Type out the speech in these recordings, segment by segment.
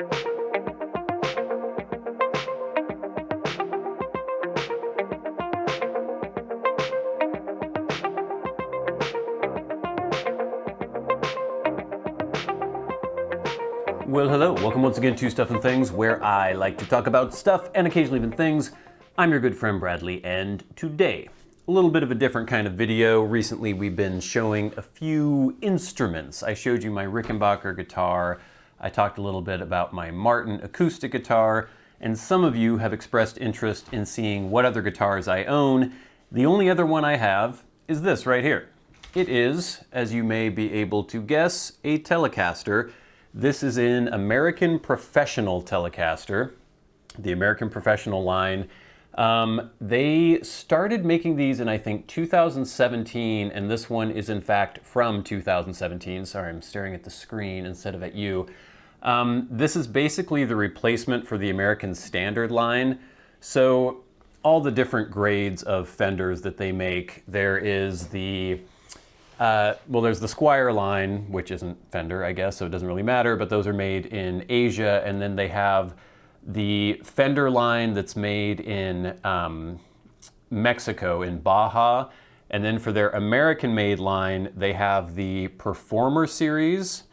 Well, hello, welcome once again to Stuff and Things, where I like to talk about stuff and occasionally even things. I'm your good friend Bradley, and today, a little bit of a different kind of video. Recently we've been showing a few instruments. I showed you my Rickenbacker guitar, I talked a little bit about my Martin acoustic guitar, and some of you have expressed interest in seeing what other guitars I own. The only other one I have is this right here. It is, as you may be able to guess, a Telecaster. This is an American Professional Telecaster, the American Professional line. They started making these in, I think, 2017, and this one is in fact from 2017. Sorry, I'm staring at the screen instead of at you. This is basically the replacement for the American Standard line. So all the different grades of Fenders that they make, there is the there's the Squire line, which isn't Fender, I guess, so it doesn't really matter, but those are made in Asia, and then they have the Fender line that's made in Mexico, in Baja, and then for their American-made line, they have the Performer series.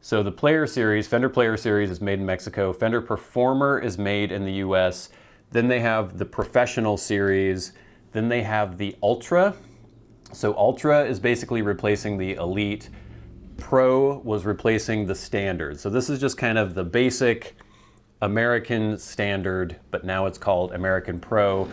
So the Player series, Fender Player series is made in Mexico, Fender Performer is made in the US, then they have the Professional series, then they have the Ultra. So Ultra is basically replacing the Elite. Pro was replacing the Standard. So this is just kind of the basic American Standard, but now it's called American Pro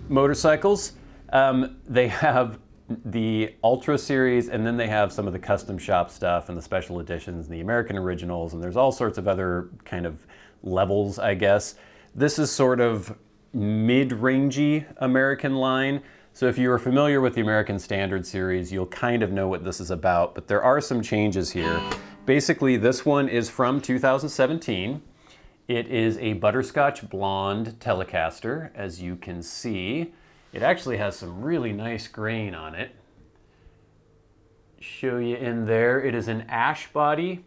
motorcycles. They have the Ultra series, and then they have some of the custom shop stuff and the special editions and the American originals, and there's all sorts of other kind of levels, I guess. This is sort of mid-rangey American line. So if you are familiar with the American Standard series, you'll kind of know what this is about, but there are some changes here. Basically, this one is from 2017. It is a Butterscotch Blonde Telecaster, as you can see. It actually has some really nice grain on it. Show you in there. It is an ash body.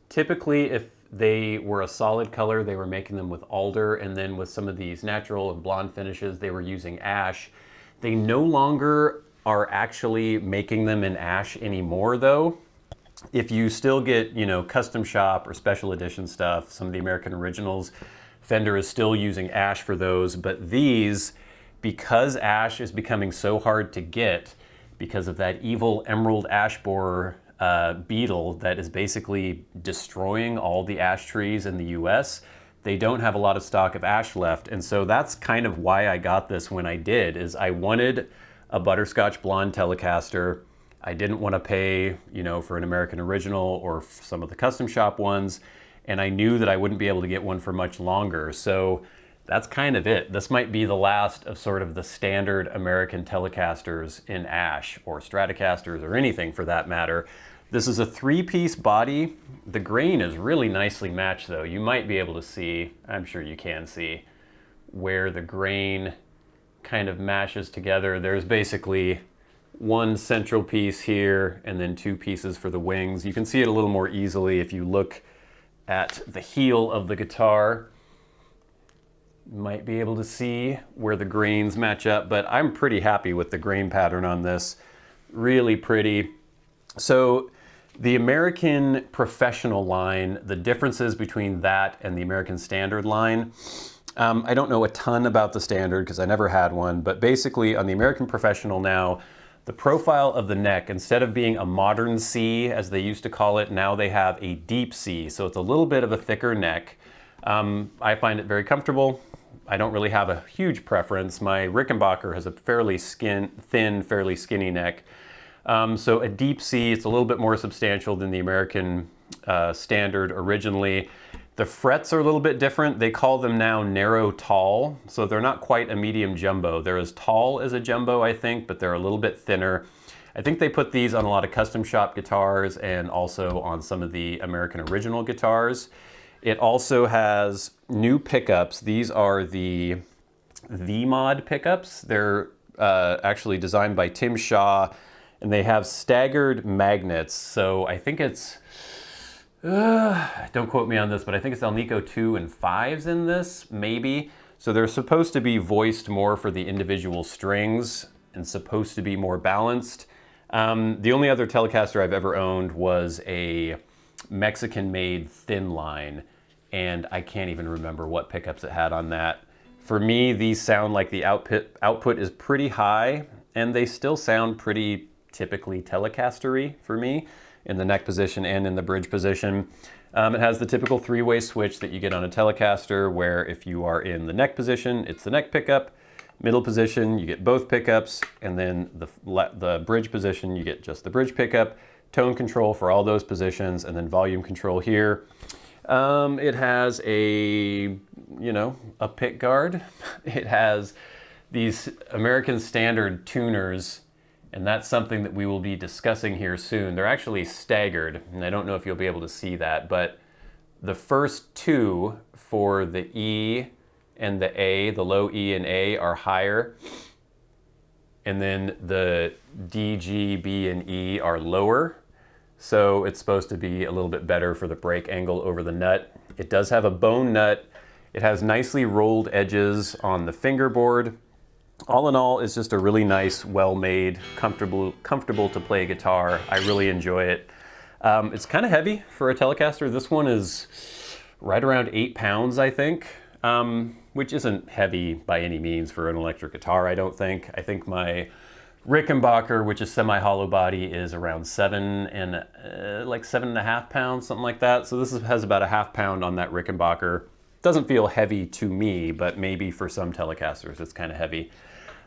Typically, if they were a solid color, they were making them with alder, and then with some of these natural and blonde finishes, they were using ash. They no longer are actually making them in ash anymore, though. If you still get, you know, custom shop or special edition stuff, some of the American originals, Fender is still using ash for those. But these, because ash is becoming so hard to get because of that evil emerald ash borer beetle that is basically destroying all the ash trees in the US, they don't have a lot of stock of ash left. And so that's kind of why I got this when I did, is I wanted a Butterscotch Blonde Telecaster. I didn't want to pay, you know, for an American original or some of the custom shop ones. And I knew that I wouldn't be able to get one for much longer. So that's kind of it. This might be the last of sort of the standard American Telecasters in ash, or Stratocasters, or anything for that matter. This is a three-piece body. The grain is really nicely matched, though. You might be able to see, I'm sure you can see, where the grain kind of mashes together. There's basically one central piece here and then two pieces for the wings. You can see it a little more easily if you look at the heel of the guitar. You might be able to see where the grains match up, but I'm pretty happy with the grain pattern on this. Really pretty. So the American Professional line, the differences between that and the American Standard line, I don't know a ton about the Standard because I never had one, but basically on the American Professional now, the profile of the neck, instead of being a modern C, as they used to call it, now they have a deep C, so it's a little bit of a thicker neck. I find it very comfortable. I don't really have a huge preference. My Rickenbacker has a fairly thin, fairly skinny neck. So a deep C, it's a little bit more substantial than the American Standard originally. The frets are a little bit different. They call them now narrow tall, so they're not quite a medium jumbo. They're as tall as a jumbo, I think, but they're a little bit thinner. I think they put these on a lot of custom shop guitars and also on some of the American original guitars. It also has new pickups. These are the V-Mod pickups. They're actually designed by Tim Shaw, and they have staggered magnets. So I think it's Don't quote me on this, but I think it's Alnico 2 and 5s in this, maybe. So they're supposed to be voiced more for the individual strings and supposed to be more balanced. The only other Telecaster I've ever owned was a Mexican-made thin line, and I can't even remember what pickups it had on that. For me, these sound like the output is pretty high, and they still sound pretty typically Telecaster-y for me in the neck position and in the bridge position. It has the typical three-way switch that you get on a Telecaster, where if you are in the neck position, it's the neck pickup, middle position, you get both pickups, and then the bridge position, you get just the bridge pickup, tone control for all those positions, and then volume control here. It has a pick guard. It has these American Standard tuners, and that's something that we will be discussing here soon. They're actually staggered, and I don't know if you'll be able to see that, but the first two for the E and the A, the low E and A, are higher, and then the D, G, B, and E are lower. So it's supposed to be a little bit better for the break angle over the nut. It does have a bone nut. It has nicely rolled edges on the fingerboard. All in all, it's just a really nice, well-made, comfortable to play guitar. I really enjoy it. It's kind of heavy for a Telecaster. This one is right around 8 pounds, I think, which isn't heavy by any means for an electric guitar, I don't think. I think my Rickenbacker, which is semi-hollow body, is around 7.5 pounds, something like that. So this has about a half pound on that Rickenbacker. Doesn't feel heavy to me, but maybe for some Telecasters it's kind of heavy.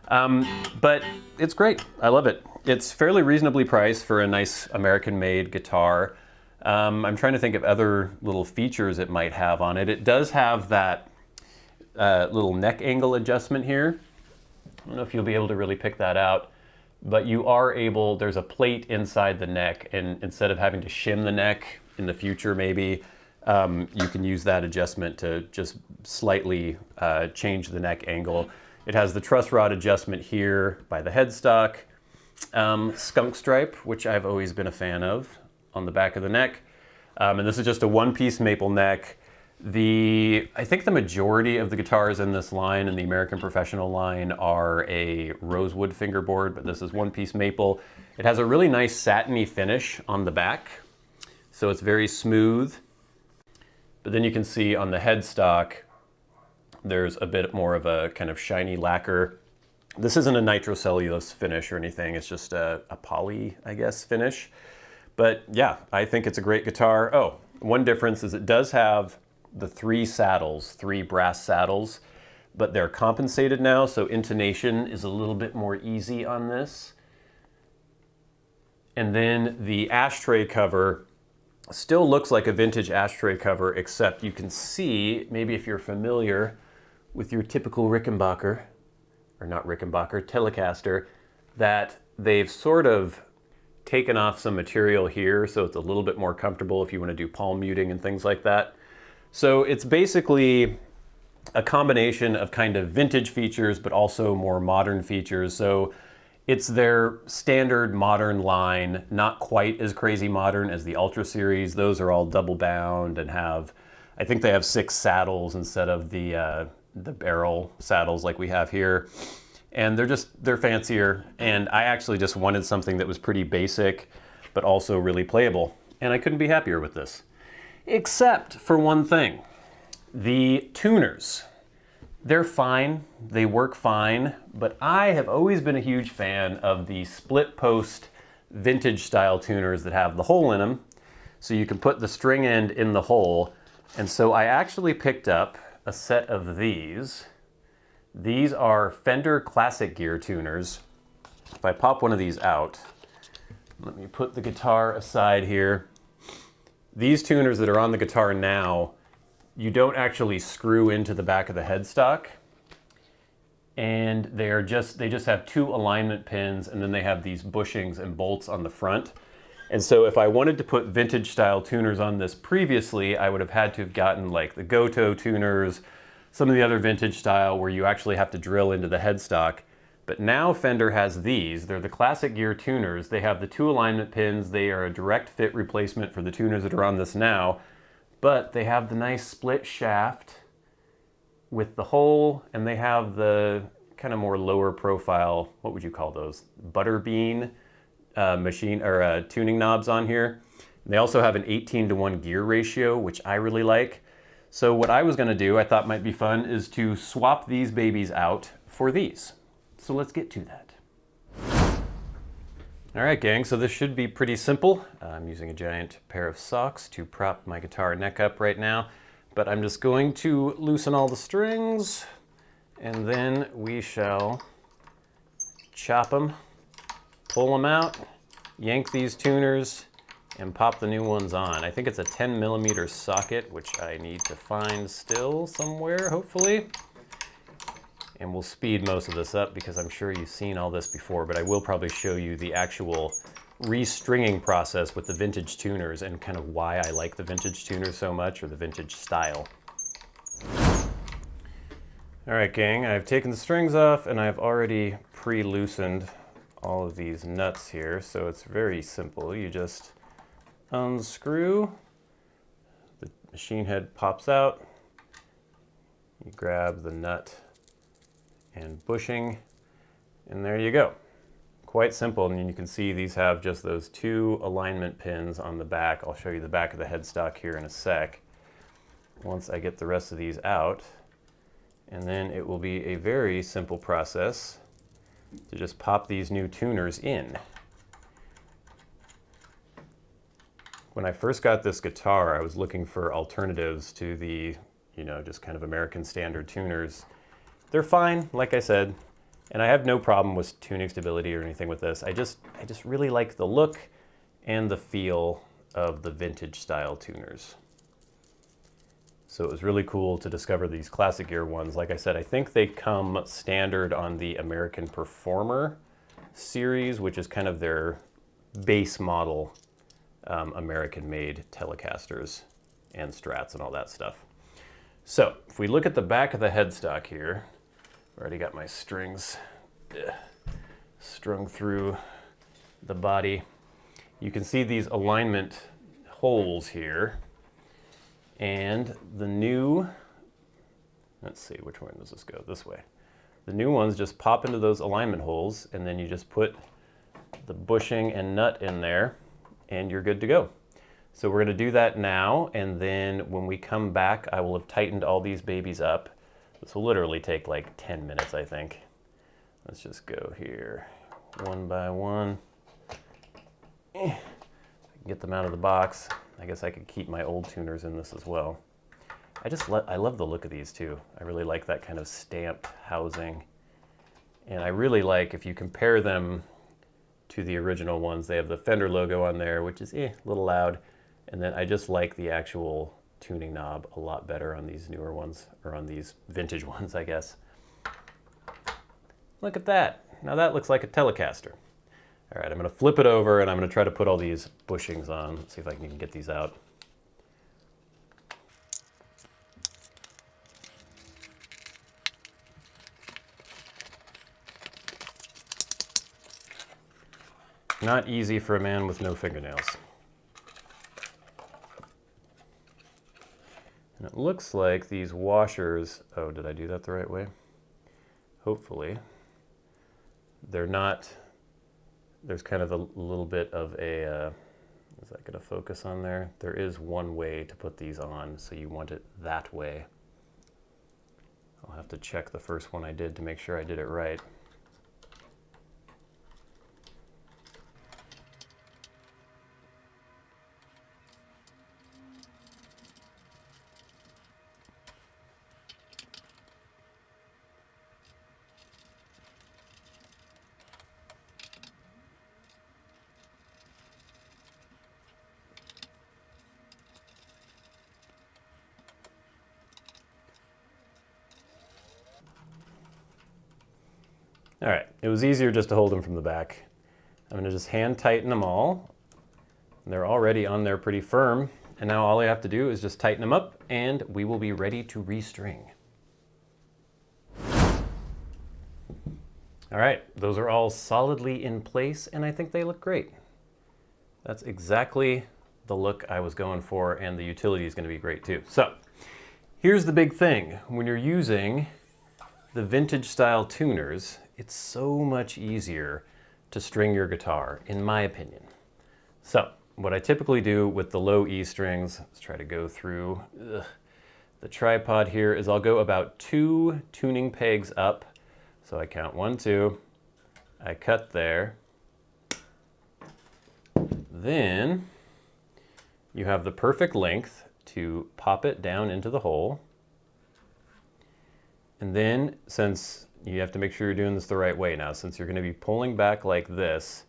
But it's great. I love it. It's fairly reasonably priced for a nice American-made guitar. I'm trying to think of other little features it might have on it. It does have that little neck angle adjustment here. I don't know if you'll be able to really pick that out, but you are able, there's a plate inside the neck, and instead of having to shim the neck in the future maybe, you can use that adjustment to just slightly change the neck angle. It has the truss rod adjustment here by the headstock, skunk stripe, which I've always been a fan of, on the back of the neck. And this is just a one-piece maple neck. I think the majority of the guitars in this line, in the American Professional line, are a rosewood fingerboard, but this is one-piece maple. It has a really nice satiny finish on the back, so it's very smooth. But then you can see on the headstock, there's a bit more of a kind of shiny lacquer. This isn't a nitrocellulose finish or anything, it's just a poly, I guess, finish. But yeah, I think it's a great guitar. Oh, one difference is it does have the three brass saddles, but they're compensated now, so intonation is a little bit more easy on this. And then the ashtray cover still looks like a vintage ashtray cover, except you can see, maybe if you're familiar with your typical Rickenbacker, or not Rickenbacker, Telecaster, that they've sort of taken off some material here, so it's a little bit more comfortable if you want to do palm muting and things like that. So it's basically a combination of kind of vintage features, but also more modern features. So it's their standard modern line, not quite as crazy modern as the Ultra series. Those are all double bound and have, I think they have 6 saddles instead of the barrel saddles like we have here. And they're fancier. And I actually just wanted something that was pretty basic, but also really playable. And I couldn't be happier with this. Except for one thing, the tuners. They're fine, they work fine, but I have always been a huge fan of the split post vintage style tuners that have the hole in them, so you can put the string end in the hole. And so I actually picked up a set of these. These are Fender ClassicGear tuners. If I pop one of these out, let me put the guitar aside here. These tuners that are on the guitar now, you don't actually screw into the back of the headstock. And they just have 2 alignment pins, and then they have these bushings and bolts on the front. And so if I wanted to put vintage style tuners on this previously, I would have had to have gotten like the Goto tuners, some of the other vintage style where you actually have to drill into the headstock. But now Fender has these. They're the ClassicGear tuners. They have the 2 alignment pins. They are a direct fit replacement for the tuners that are on this now, but they have the nice split shaft with the hole, and they have the kind of more lower profile, what would you call those? Butterbean machine or tuning knobs on here. And they also have an 18:1 gear ratio, which I really like. So what I was gonna do, I thought might be fun, is to swap these babies out for these. So let's get to that. All right, gang, so this should be pretty simple. I'm using a giant pair of socks to prop my guitar neck up right now, but I'm just going to loosen all the strings, and then we shall chop them, pull them out, yank these tuners, and pop the new ones on. I think it's a 10mm socket, which I need to find still somewhere, hopefully. And we'll speed most of this up because I'm sure you've seen all this before, but I will probably show you the actual restringing process with the vintage tuners and kind of why I like the vintage tuners so much, or the vintage style. All right, gang, I've taken the strings off and I've already pre-loosened all of these nuts here, so it's very simple. You just unscrew, the machine head pops out, you grab the nut and bushing, and there you go. Quite simple, and you can see these have just those 2 alignment pins on the back. I'll show you the back of the headstock here in a sec, once I get the rest of these out. And then it will be a very simple process to just pop these new tuners in. When I first got this guitar, I was looking for alternatives to the, just kind of American standard tuners. They're fine, like I said, and I have no problem with tuning stability or anything with this. I just really like the look and the feel of the vintage style tuners. So it was really cool to discover these ClassicGear ones. Like I said, I think they come standard on the American Performer series, which is kind of their base model American-made Telecasters and Strats and all that stuff. So if we look at the back of the headstock here, I've already got my strings strung through the body. You can see these alignment holes here, and the new, let's see, which one does this go? This way. The new ones just pop into those alignment holes, and then you just put the bushing and nut in there, and you're good to go. So we're gonna do that now, and then when we come back, I will have tightened all these babies up. This will literally take like 10 minutes, I think. Let's just go here, one by one. I can get them out of the box. I guess I could keep my old tuners in this as well. I love the look of these too. I really like that kind of stamped housing. And I really like, if you compare them to the original ones, they have the Fender logo on there, which is a little loud. And then I just like the actual tuning knob a lot better on these newer ones, or on these vintage ones, I guess. Look at that. Now that looks like a Telecaster. All right, I'm gonna flip it over and I'm gonna try to put all these bushings on. Let's see if I can even get these out. Not easy for a man with no fingernails. And it looks like these washers, oh, did I do that the right way? Hopefully. They're not, there's kind of a little bit of a, is that gonna focus on there? There is one way to put these on, so you want it that way. I'll have to check the first one I did to make sure I did it right. All right, it was easier just to hold them from the back. I'm gonna just hand tighten them all. They're already on there pretty firm. And now all I have to do is just tighten them up and we will be ready to restring. All right, those are all solidly in place and I think they look great. That's exactly the look I was going for, and the utility is going to be great too. So here's the big thing. When you're using the vintage style tuners, it's so much easier to string your guitar, in my opinion. So what I typically do with the low E strings, let's try to go through the tripod here, is I'll go about 2 tuning pegs up. So I count 1, 2, I cut there. Then you have the perfect length to pop it down into the hole. And then, since you have to make sure you're doing this the right way now, since you're going to be pulling back like this,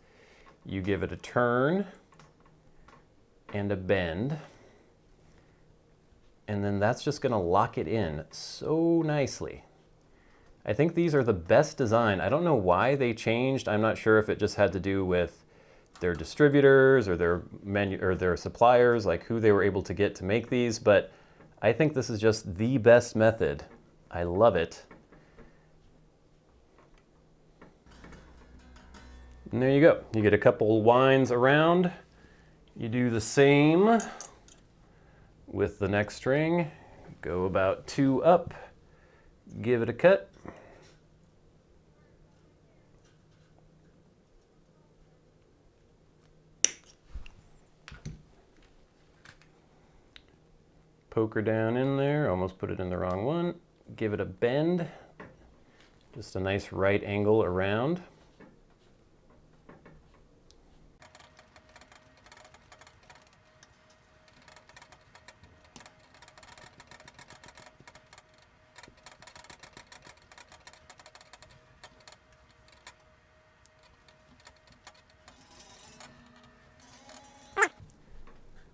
you give it a turn and a bend. And then that's just going to lock it in so nicely. I think these are the best design. I don't know why they changed. I'm not sure if it just had to do with their distributors or their suppliers, like who they were able to get to make these, but I think this is just the best method. I love it. And there you go. You get a couple winds around. You do the same with the next string. Go about 2 up, give it a cut. Poker down in there, almost put it in the wrong one. Give it a bend, just a nice right angle around.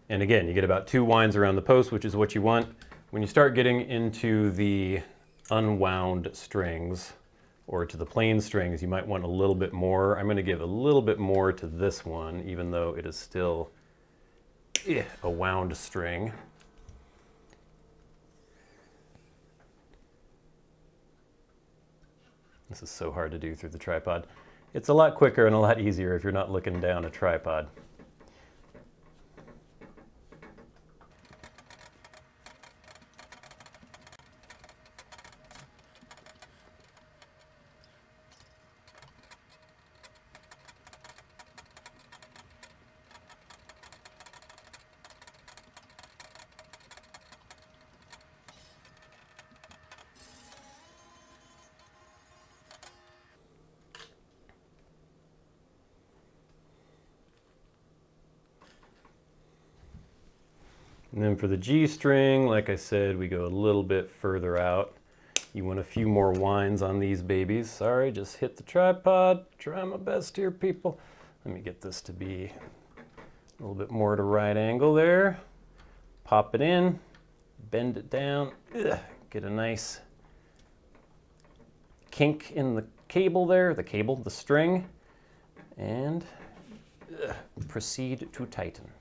And again, you get about 2 winds around the post, which is what you want. When you start getting into the unwound strings or to the plain strings, you might want a little bit more. I'm going to give a little bit more to this one, even though it is still a wound string. This is so hard to do through the tripod. It's a lot quicker and a lot easier if you're not looking down a tripod. And then for the G string, like I said, we go a little bit further out. You want a few more winds on these babies. Sorry, just hit the tripod. Try my best here, people. Let me get this to be a little bit more at a right angle there. Pop it in, bend it down, get a nice kink in the cable there, the string, and proceed to tighten.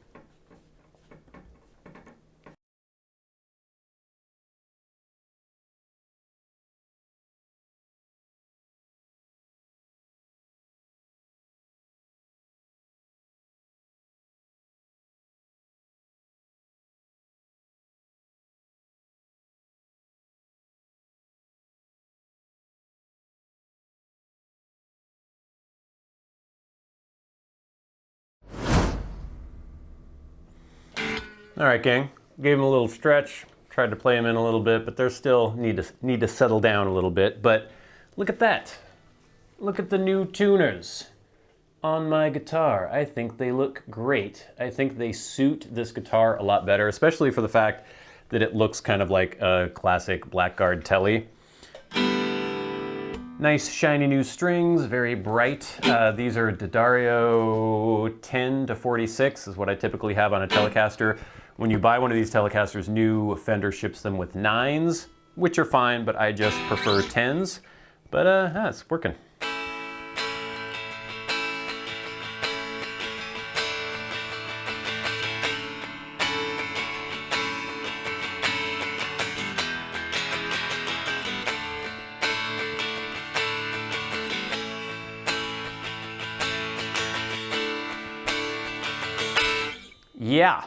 All right, gang, gave them a little stretch, tried to play them in a little bit, but they're still need to settle down a little bit. But look at that. Look at the new tuners on my guitar. I think they look great. I think they suit this guitar a lot better, especially for the fact that it looks kind of like a classic Blackguard Telly. Nice shiny new strings, very bright. These are D'Addario 10 to 46 is what I typically have on a Telecaster. When you buy one of these Telecasters new, Fender ships them with 9s, which are fine, but I just prefer 10s. But it's working. Yeah.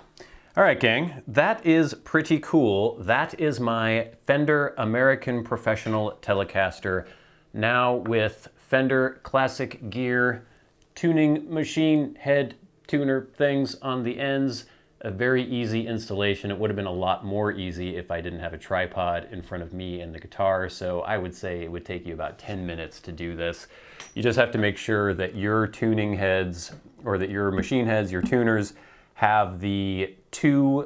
All right, gang, that is pretty cool. That is my Fender American Professional Telecaster, now with Fender ClassicGear tuning machine head tuner things on the ends. A very easy installation. It would have been a lot more easy if I didn't have a tripod in front of me and the guitar, so I would say it would take you about 10 minutes to do this. You just have to make sure that your tuning heads, or that your machine heads, your tuners, have the two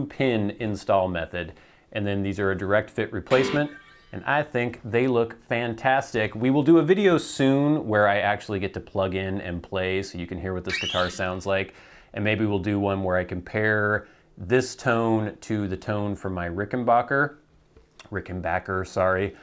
pin install method, and then these are a direct fit replacement, and I think they look fantastic. We will do a video soon where I actually get to plug in and play so you can hear what this guitar sounds like, and maybe we'll do one where I compare this tone to the tone from my Rickenbacker, sorry,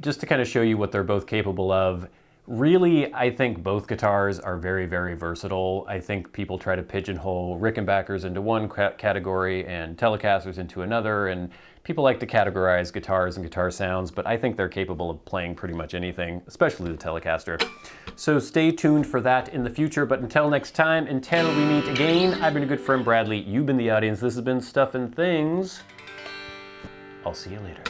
just to kind of show you what they're both capable of. Really, I think both guitars are very, very versatile. I think people try to pigeonhole Rickenbackers into one category and Telecasters into another, and people like to categorize guitars and guitar sounds, but I think they're capable of playing pretty much anything, especially the Telecaster. So stay tuned for that in the future, but until next time, until we meet again, I've been a good friend Bradley, you've been the audience, this has been Stuff and Things. I'll see you later.